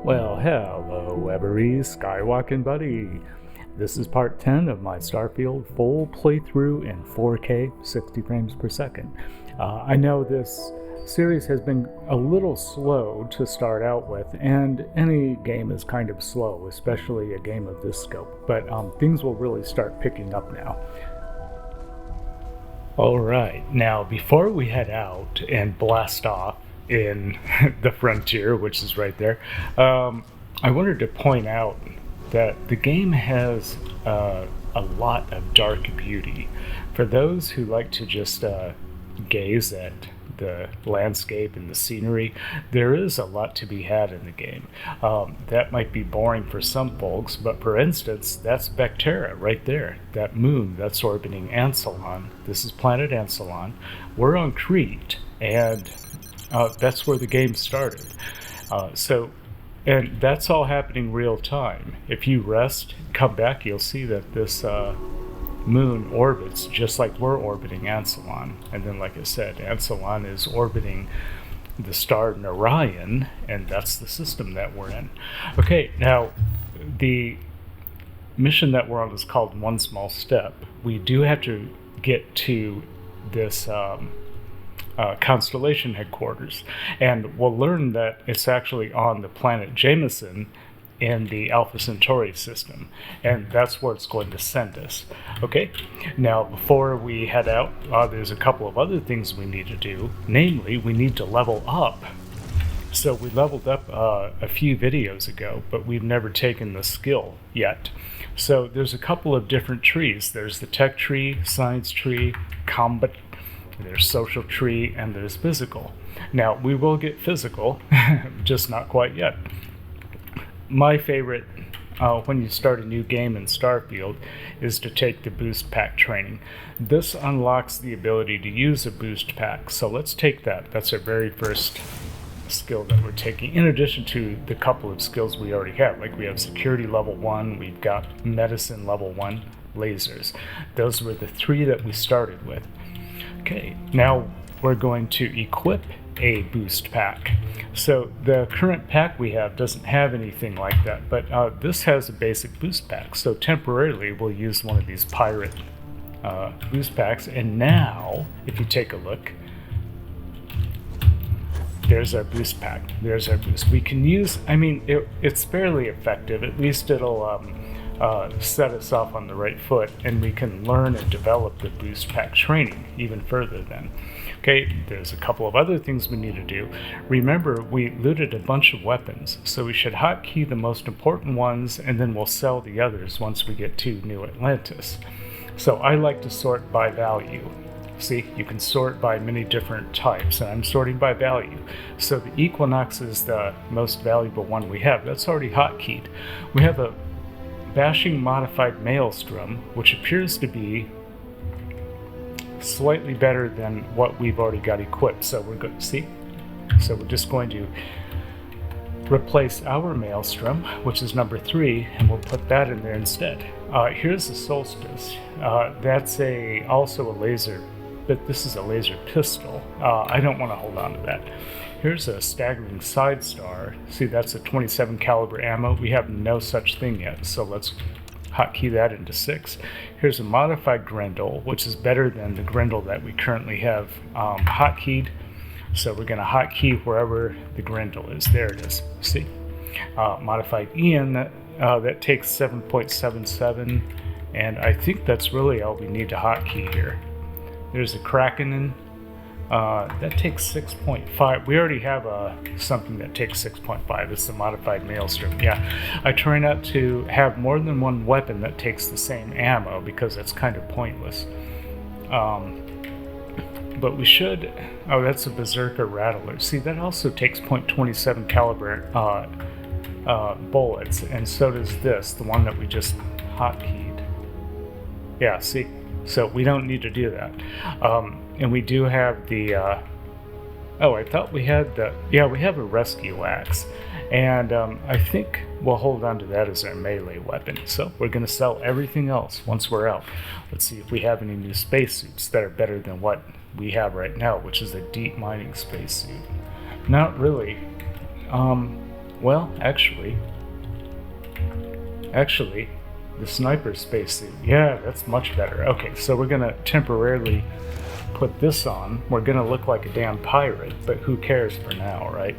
Well, hello, Webbery Skywalking buddy. This is part 10 of my Starfield full playthrough in 4K, 60 frames per second. I know this series has been a little slow to start out with, and any game is kind of slow, especially a game of this scope, but things will really start picking up now. Alright, now before we head out and blast off in the frontier, which is right there, I wanted to point out that the game has a lot of dark beauty. For those who like to just gaze at the landscape and the scenery, there is a lot to be had in the game. That might be boring for some folks, but for instance, that's Vectera right there, that moon that's orbiting Anselon. This is Planet Anselon. We're on Kreet, and that's where the game started. And that's all happening real time. If you rest, come back, you'll see that this moon orbits just like we're orbiting Anselon. And then, like I said, Anselon is orbiting the star Narion, and that's the system that we're in. Okay, now the mission that we're on is called One Small Step. We do have to get to this Constellation headquarters, and we'll learn that it's actually on the planet Jemison in the Alpha Centauri system, and that's where it's going to send us. Okay, now before we head out, there's a couple of other things we need to do. Namely, we need to level up. So we leveled up a few videos ago, but we've never taken the skill yet. So there's a couple of different trees. There's the tech tree, science tree, combat, there's social tree, and there's physical. Now, we will get physical, just not quite yet. My favorite when you start a new game in Starfield is to take the boost pack training. This unlocks the ability to use a boost pack, so let's take that. That's our very first skill that we're taking, in addition to the couple of skills we already have. Like we have security level 1, we've got medicine level 1, lasers. Those were the 3 that we started with. Okay, now we're going to equip a boost pack. So the current pack we have doesn't have anything like that, but this has a basic boost pack. So temporarily we'll use one of these pirate boost packs, and now if you take a look, there's our boost pack. There's our boost. We can use, I mean, it's fairly effective. At least it'll set us off on the right foot, and we can learn and develop the boost pack training even further then. Okay, there's a couple of other things we need to do. Remember, we looted a bunch of weapons, so we should hotkey the most important ones, and then we'll sell the others once we get to New Atlantis. So I like to sort by value. See, you can sort by many different types, and I'm sorting by value. So the Equinox is the most valuable one we have. That's already hotkeyed. We have a Bashing Modified Maelstrom, which appears to be slightly better than what we've already got equipped. So we're good. See? So we're just going to replace our Maelstrom, which is number 3, and we'll put that in there instead. Here's the Solstice. That's also a laser, but this is a laser pistol. I don't want to hold on to that. Here's a Staggering Side Star. See, that's a 27 caliber ammo. We have no such thing yet, so let's hotkey that into 6. Here's a Modified Grendel, which is better than the Grendel that we currently have hotkeyed. So we're going to hotkey wherever the Grendel is. There it is. See? Modified Ian, that takes 7.77, and I think that's really all we need to hotkey here. There's a Kraken. That takes 6.5. We already have something that takes 6.5. It's the Modified Maelstrom. Yeah, I try not to have more than one weapon that takes the same ammo because that's kind of pointless. But we should... Oh, that's a Berserker Rattler. See, that also takes .27 caliber bullets, and so does this, the one that we just hotkeyed. Yeah, see? So we don't need to do that. And we do have the, oh, I thought we had the, yeah, we have a rescue axe. And I think we'll hold on to that as our melee weapon. So we're going to sell everything else once we're out. Let's see if we have any new spacesuits that are better than what we have right now, which is a deep mining spacesuit. Not really. Well, actually, the sniper spacesuit. Yeah, that's much better. Okay, so we're gonna temporarily put this on. We're gonna look like a damn pirate, but who cares for now, right?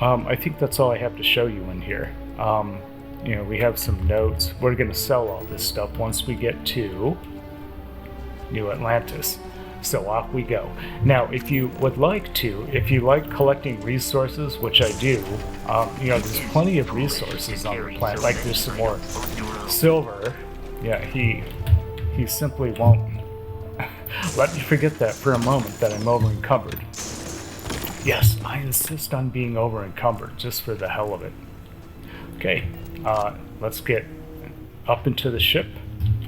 I think that's all I have to show you in here. You know, we have some notes. We're gonna sell all this stuff once we get to New Atlantis. So off we go. Now, if you would like to, if you like collecting resources, which I do, you know, there's plenty of resources on the planet. Like there's some more silver. Yeah, he simply won't let me forget that for a moment that I'm over encumbered. Yes, I insist on being over encumbered just for the hell of it. Okay, let's get up into the ship.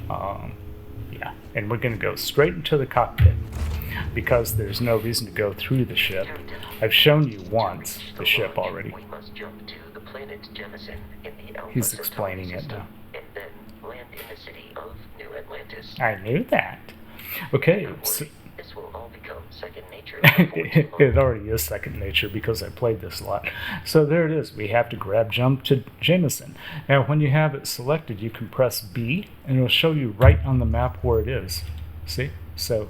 Yeah, and we're gonna go straight into the cockpit because there's no reason to go through the ship. I've shown you once the ship already. We must jump to the planet Jemison in the Alpha He's Centauri explaining it system, now. and then land in the city of New Atlantis. I knew that. Okay, Don't so worry, this will all become second nature. before too long. it already is second nature because I played this a lot. So there it is. We have to grab jump to Jemison. Now, when you have it selected, you can press B, and it'll show you right on the map where it is. See? So,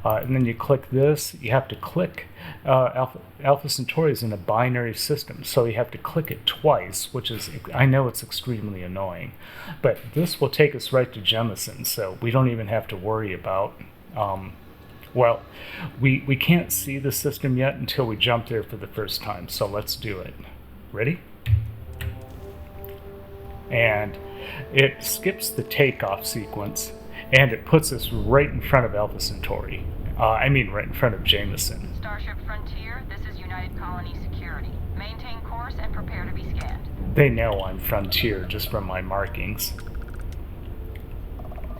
and then you click this. You have to click. Alpha Centauri is in a binary system, so you have to click it twice, which is, I know it's extremely annoying. But this will take us right to Jemison, so we don't even have to worry about... well, we can't see the system yet until we jump there for the first time, so let's do it. Ready? And it skips the takeoff sequence, and it puts us right in front of Alpha Centauri. I mean right in front of Jemison. Starship Frontier, this is United Colony Security. Maintain course and prepare to be scanned. They know I'm Frontier just from my markings.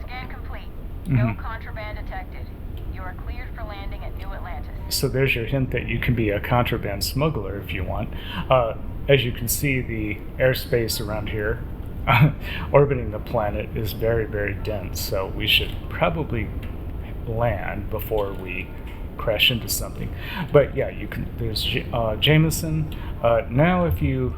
Scan complete. No contraband detected. You are cleared for landing at New Atlantis. So there's your hint that you can be a contraband smuggler if you want. As you can see, the airspace around here orbiting the planet is very, very dense, so we should probably land before we crash into something. But yeah, you can. There's Jemison. Now if you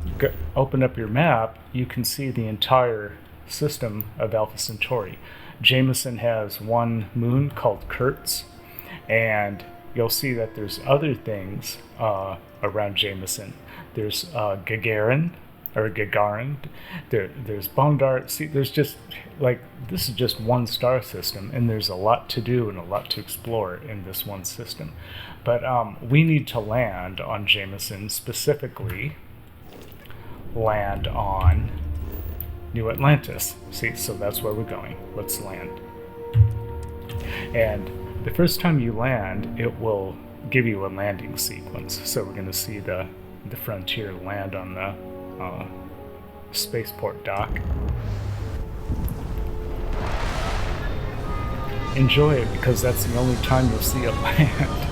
open up your map, you can see the entire system of Alpha Centauri. Jemison has one moon called Kreet, and you'll see that there's other things around Jemison. There's Gagarin, there's Bondar. See, there's just, like, this is just one star system, and there's a lot to do and a lot to explore in this one system. But we need to land on Jemison, specifically land on New Atlantis. See, so that's where we're going. Let's land. And the first time you land, it will give you a landing sequence. So we're going to see the Frontier land on the Spaceport dock. Enjoy it, because that's the only time you'll see it land.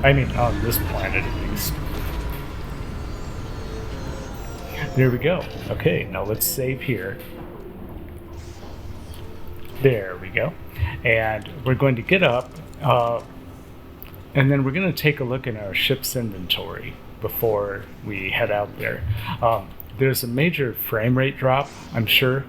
I mean, on this planet at least. There we go. Okay, now let's save here. There we go. And we're going to get up, and then we're going to take a look at our ship's inventory before we head out there. There's a major frame rate drop, I'm sure.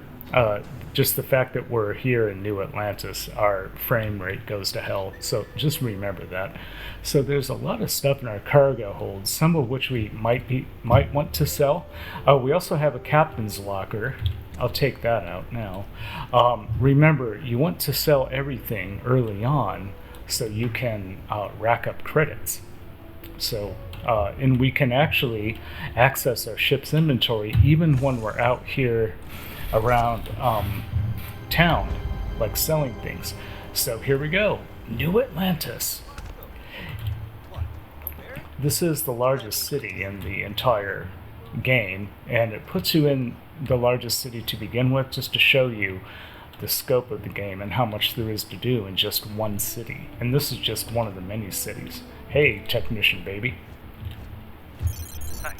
Just the fact that we're here in New Atlantis, our frame rate goes to hell. So just remember that. So there's a lot of stuff in our cargo hold, some of which we might want to sell. We also have a captain's locker. I'll take that out now. Remember, you want to sell everything early on so you can rack up credits. So, and we can actually access our ship's inventory even when we're out here around town, like selling things. So here we go, New Atlantis. This is the largest city in the entire game, and it puts you in the largest city to begin with, just to show you the scope of the game and how much there is to do in just one city. And this is just one of the many cities. Hey, technician baby. Hey,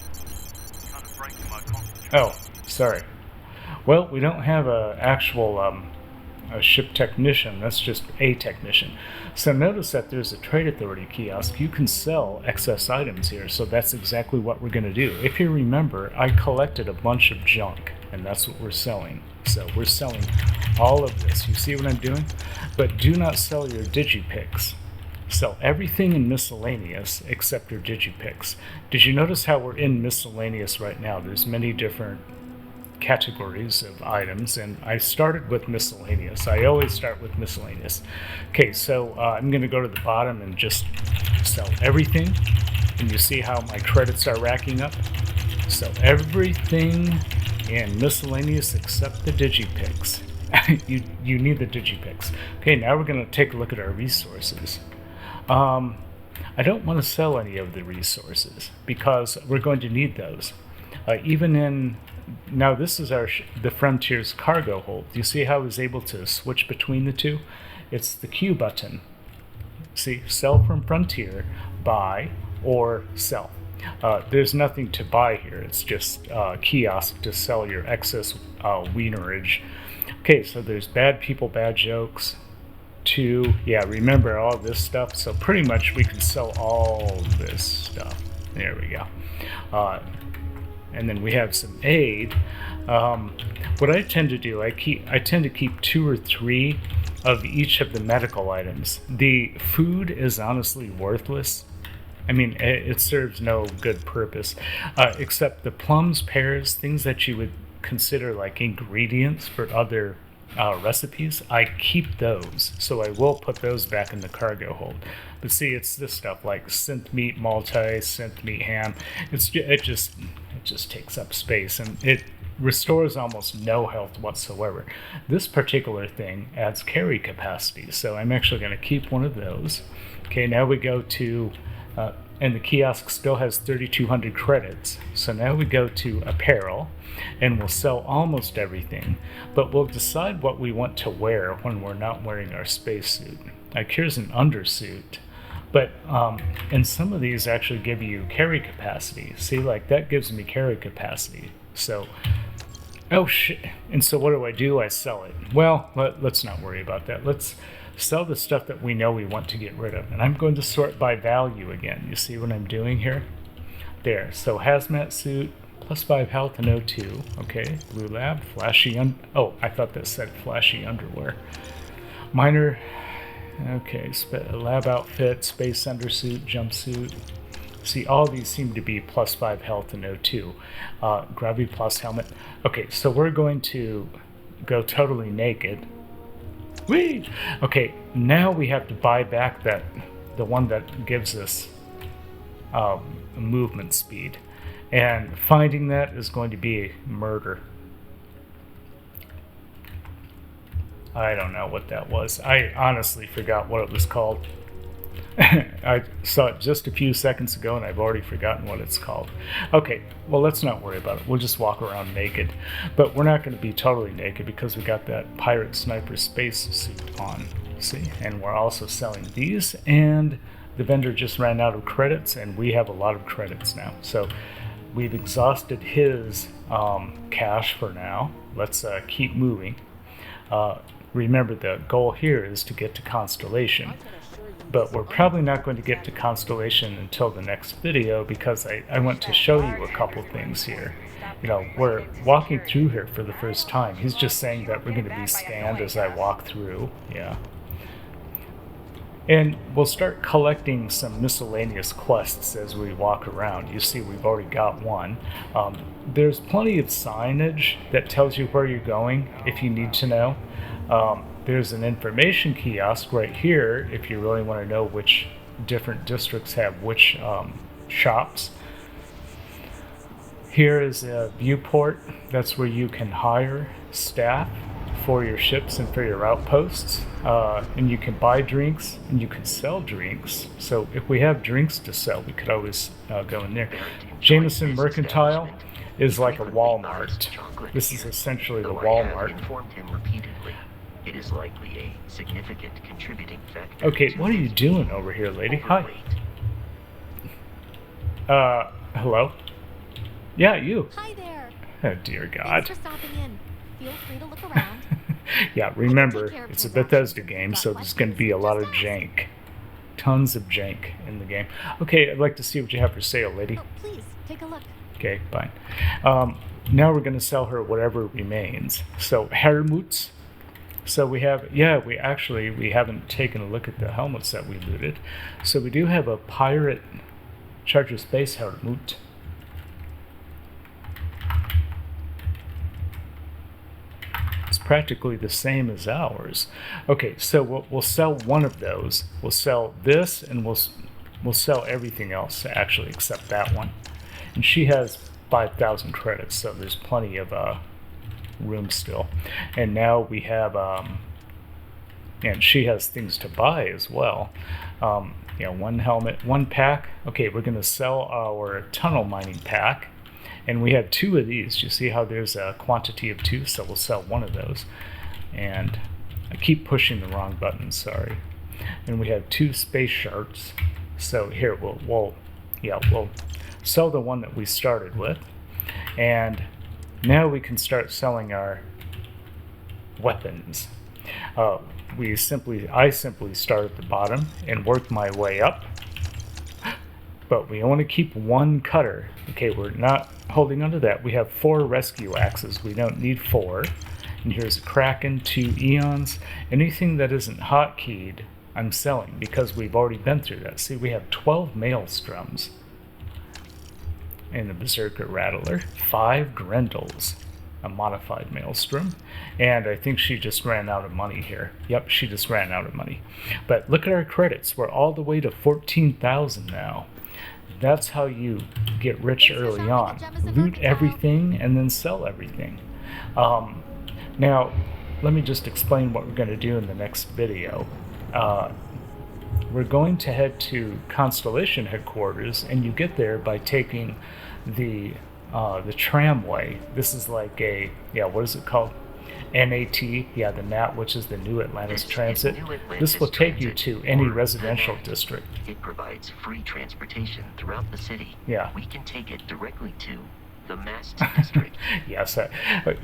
kind of breaking my concentration. Oh, sorry. Well, we don't have a actual a ship technician. That's just a technician. So notice that there's a trade authority kiosk. You can sell excess items here, so that's exactly what we're going to do. If you remember, I collected a bunch of junk, and that's what we're selling. So we're selling all of this. You see what I'm doing? But do not sell your digipicks. Sell everything in miscellaneous except your digipicks. Did you notice how we're in miscellaneous right now? There's many different categories of items, and I started with miscellaneous. I always start with miscellaneous. Okay, so I'm going to go to the bottom and just sell everything, and you see how my credits are racking up? Sell everything in miscellaneous except the digipicks. you need the digipicks. Okay, now we're going to take a look at our resources. I don't want to sell any of the resources because we're going to need those. Even in now, this is the Frontier's cargo hold. You see how I was able to switch between the two? It's the Q button. See, sell from Frontier, buy, or sell. There's nothing to buy here. It's just kiosk to sell your excess wienerage. Okay, so there's bad people, bad jokes. 2, yeah, remember all this stuff. So pretty much we can sell all this stuff. There we go. And then we have some aid. What I tend to do, I tend to keep 2 or 3 of each of the medical items. The food is honestly worthless. I mean, it serves no good purpose, except the plums, pears, things that you would consider like ingredients for other recipes. I keep those, so I will put those back in the cargo hold. But see, it's this stuff like synth meat multi, synth meat ham. It just takes up space, and it restores almost no health whatsoever. This particular thing adds carry capacity, so I'm actually going to keep one of those. Okay, now we go to, and the kiosk still has 3,200 credits, so now we go to apparel, and we'll sell almost everything, but we'll decide what we want to wear when we're not wearing our spacesuit. Like here's an undersuit, but and some of these actually give you carry capacity. See, like that gives me carry capacity. So, oh shit. And so what do? I sell it. Well, let's not worry about that. Let's sell the stuff that we know we want to get rid of. And I'm going to sort by value again. You see what I'm doing here? There. So hazmat suit, +5 health and O2. Okay. Blue lab, flashy oh, I thought that said flashy underwear. Minor. Okay. Lab outfit, space undersuit, jumpsuit. See, all these seem to be +5 health and O2. Gravity plus helmet. Okay, so we're going to go totally naked. Whee! Okay, now we have to buy back the one that gives us movement speed. And finding that is going to be murder. I don't know what that was. I honestly forgot what it was called. I saw it just a few seconds ago and I've already forgotten what it's called. Okay, well, let's not worry about it. We'll just walk around naked. But we're not going to be totally naked because we got that pirate sniper space suit on. See? And we're also selling these, and the vendor just ran out of credits, and we have a lot of credits now. So we've exhausted his cash for now. Let's keep moving. Remember, the goal here is to get to Constellation. But we're probably not going to get to Constellation until the next video because I want to show you a couple things here. You know, we're walking through here for the first time. He's just saying that we're going to be scanned as I walk through. Yeah. And we'll start collecting some miscellaneous quests as we walk around. You see, we've already got one. There's plenty of signage that tells you where you're going if you need to know. There's an information kiosk right here if you really want to know which different districts have which shops. Here is a viewport. That's where you can hire staff for your ships and for your outposts. And you can buy drinks and you can sell drinks. So if we have drinks to sell, we could always go in there. Jemison Mercantile is like a Walmart. This is essentially the Walmart. It is likely a significant contributing factor. Okay, what are you doing over here, lady? Hi. Hello? Yeah, you. Hi there. Oh, dear God. Thanks for stopping in. Feel free to look around. Yeah, remember, it's a Bethesda game, so there's going to be a lot of jank. Tons of jank in the game. Okay, I'd like to see what you have for sale, lady. Oh, please, take a look. Okay, fine. Now we're going to sell her whatever remains. So, Hermuts. So we have, we haven't taken a look at the helmets that we looted. So we do have a pirate Charger Space Hermut. It's practically the same as ours. Okay, so we'll sell one of those. We'll sell this, and we'll sell everything else, actually, except that one. And she has 5,000 credits, so there's plenty of room still. And now we have, and she has things to buy as well. One helmet, one pack. Okay, we're going to sell our tunnel mining pack. And we have 2 of these. You see how there's a quantity of 2, so we'll sell one of those. And I keep pushing the wrong button, sorry. And we have 2 space sharks. So here, we'll sell the one that we started with. And now we can start selling our weapons. I simply start at the bottom and work my way up. But we want to keep 1 cutter. Okay, we're not holding onto that. We have 4 rescue axes. We don't need 4. And here's a Kraken, 2 Eons. Anything that isn't hotkeyed, I'm selling because we've already been through that. See, we have 12 Maelstroms. And a Berserker Rattler. 5 Grendels. A modified Maelstrom. And I think she just ran out of money here. Yep, she just ran out of money. But look at our credits. We're all the way to 14,000 now. That's how you get rich early on. Loot everything and then sell everything. Now, let me just explain what we're going to do in the next video. We're going to head to Constellation headquarters, and you get there by taking the tramway. This is like a, what is it called? NAT, the NAT, which is the New Atlantis Transit. This will take you to any residential district. It provides free transportation throughout the city. Yeah. We can take it directly to the Mast District. Yes,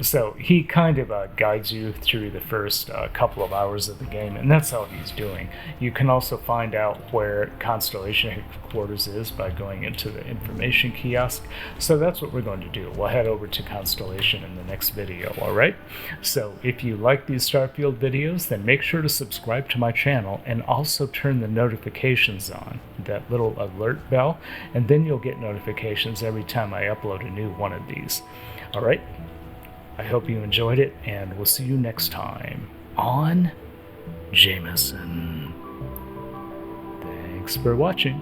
so he kind of guides you through the first couple of hours of the game, and that's all he's doing. You can also find out where Constellation headquarters is by going into the information kiosk. So that's what we're going to do. We'll head over to Constellation in the next video, alright? So if you like these Starfield videos, then make sure to subscribe to my channel and also turn the notifications on, that little alert bell, and then you'll get notifications every time I upload a new one of these. Alright, I hope you enjoyed it, and we'll see you next time on Jemison. Thanks for watching.